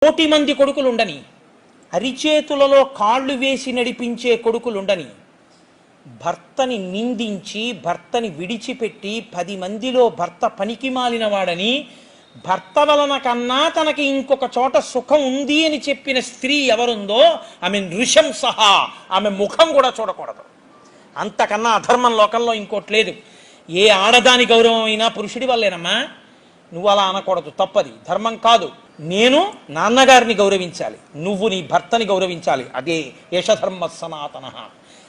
కోటి మంది కొడుకులుండని, అరిచేతులలో కాళ్ళు వేసి నడిపించే కొడుకులుండని, భర్తని నిందించి భర్తని విడిచిపెట్టి 10 మందిలో భర్త పనికి మాలినవాడని, భర్త వలన కన్నా తనకి ఇంకొక చోట సుఖం ఉంది అని చెప్పిన స్త్రీ ఎవరుందో ఆమె నృశంస, ఆమె ముఖం కూడా చూడకూడదు. అంతకన్నా అధర్మం లోకంలో ఇంకోటి లేదు. ఏ ఆడదాని గౌరవం అయినా పురుషుడి వల్లేనమ్మా. నువ్వు అలా అనకూడదు, తప్పది, ధర్మం కాదు. నేను నాన్నగారిని గౌరవించాలి, నువ్వు నీ భర్తని గౌరవించాలి. అదే యశధర్మ సనాతన,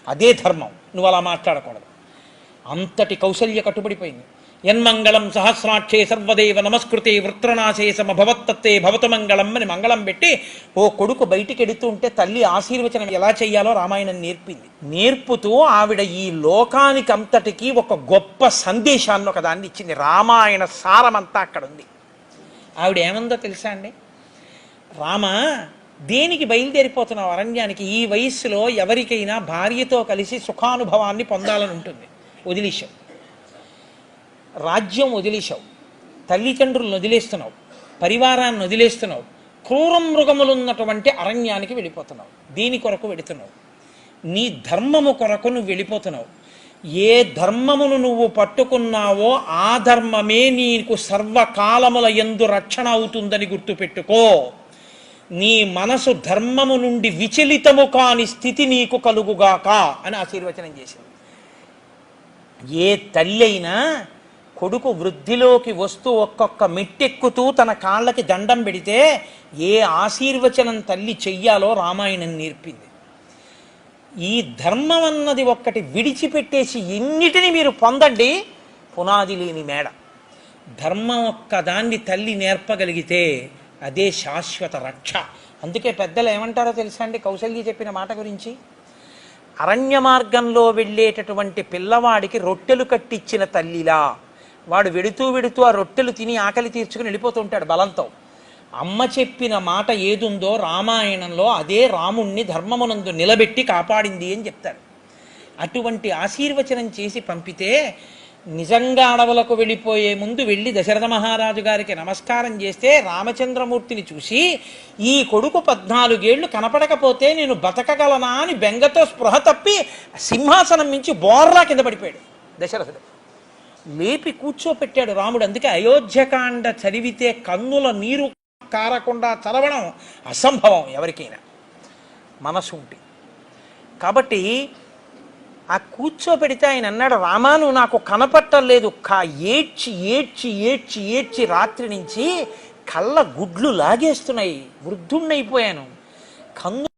అదే ధర్మం. నువ్వు అలా మాట్లాడకూడదు. అంతటి కౌసల్య కట్టుబడిపోయింది. యన్మంగళం సహస్రాక్షే సర్వదేవ నమస్కృతే వృత్రనాశే సమభవత్తత్తే భవత మంగళం అని మంగళం పెట్టి ఓ కొడుకు బయటికి ఎడుతూ ఉంటే తల్లి ఆశీర్వచనం ఎలా చెయ్యాలో రామాయణం నేర్పింది. నేర్పుతూ ఆవిడ ఈ లోకానికి అంతటికీ ఒక గొప్ప సందేశాన్ని ఒకదాన్ని ఇచ్చింది. రామాయణ సారమంతా అక్కడ ఉంది. ఆవిడ ఏమందో తెలుసా అండి? రామ, దేనికి బయలుదేరిపోతున్నావు అరణ్యానికి? ఈ వయస్సులో ఎవరికైనా భార్యతో కలిసి సుఖానుభవాన్ని పొందాలని ఉంటుంది. వదిలేశావు, రాజ్యం వదిలేశావు, తల్లిదండ్రులను వదిలేస్తున్నావు, పరివారాన్ని వదిలేస్తున్నావు, క్రూర మృగములున్నటువంటి అరణ్యానికి వెళ్ళిపోతున్నావు. దీని కొరకు వెళుతున్నావు, నీ ధర్మము కొరకు నువ్వు వెళ్ళిపోతున్నావు. ఏ ధర్మమును నువ్వు పట్టుకున్నావో ఆ ధర్మమే నీకు సర్వకాలముల యందు రక్షణ అవుతుందని గుర్తుపెట్టుకో. నీ మనసు ధర్మము నుండి విచలితము కాని స్థితి నీకు కలుగుగాక అని ఆశీర్వచనం చేసింది. ఏ తల్లి అయినా కొడుకు వృద్ధిలోకి వస్తూ ఒక్కొక్క మెట్టెక్కుతూ తన కాళ్ళకి దండం పెడితే ఏ ఆశీర్వచనం తల్లి చెయ్యాలో రామాయణం నేర్పింది. ఈ ధర్మం అన్నది ఒక్కటి విడిచిపెట్టేసి ఎన్నిటిని మీరు పొందండి, పునాది లేని మేడ. ధర్మం ఒక్కదాన్ని తల్లి నేర్పగలిగితే అదే శాశ్వత రక్ష. అందుకే పెద్దలు ఏమంటారో తెలుసా అండి కౌసల్య చెప్పిన మాట గురించి? అరణ్య మార్గంలో వెళ్ళేటటువంటి పిల్లవాడికి రొట్టెలు కట్టించిన తల్లిలా వాడు వెడుతూ వెడుతూ ఆ రొట్టెలు తిని ఆకలి తీర్చుకుని వెళ్ళిపోతూ ఉంటాడు బలంతో. అమ్మ చెప్పిన మాట ఏదుందో రామాయణంలో అదే రాముణ్ణి ధర్మమునందు నిలబెట్టి కాపాడింది అని చెప్తారు. అటువంటి ఆశీర్వచనం చేసి పంపితే నిజంగా అడవులకు వెళ్ళిపోయే ముందు వెళ్ళి దశరథ మహారాజు గారికి నమస్కారం చేస్తే రామచంద్రమూర్తిని చూసి ఈ కొడుకు 14 ఏళ్ళు కనపడకపోతే నేను బతకగలనా అని బెంగతో స్పృహ తప్పి సింహాసనం మించి బోర్లా కింద పడిపోయాడు దశరథుడు. లేపి కూర్చోపెట్టాడు రాముడు. అందుకే అయోధ్యకాండ చదివితే కన్నుల నీరు కారకుండా చదవడం అసంభవం ఎవరికైనా మనసు ఉంటే. కాబట్టి ఆ కూర్చోపెడితే ఆయన అన్నాడు, రామా నువ్వు నాకు కనపట్టలేదు. ఏడ్చి ఏడ్చి ఏడ్చి ఏడ్చి రాత్రి నుంచి కళ్ళ గుడ్లు లాగేస్తున్నాయి, వృద్ధుణ్ణైపోయాను, కన్ను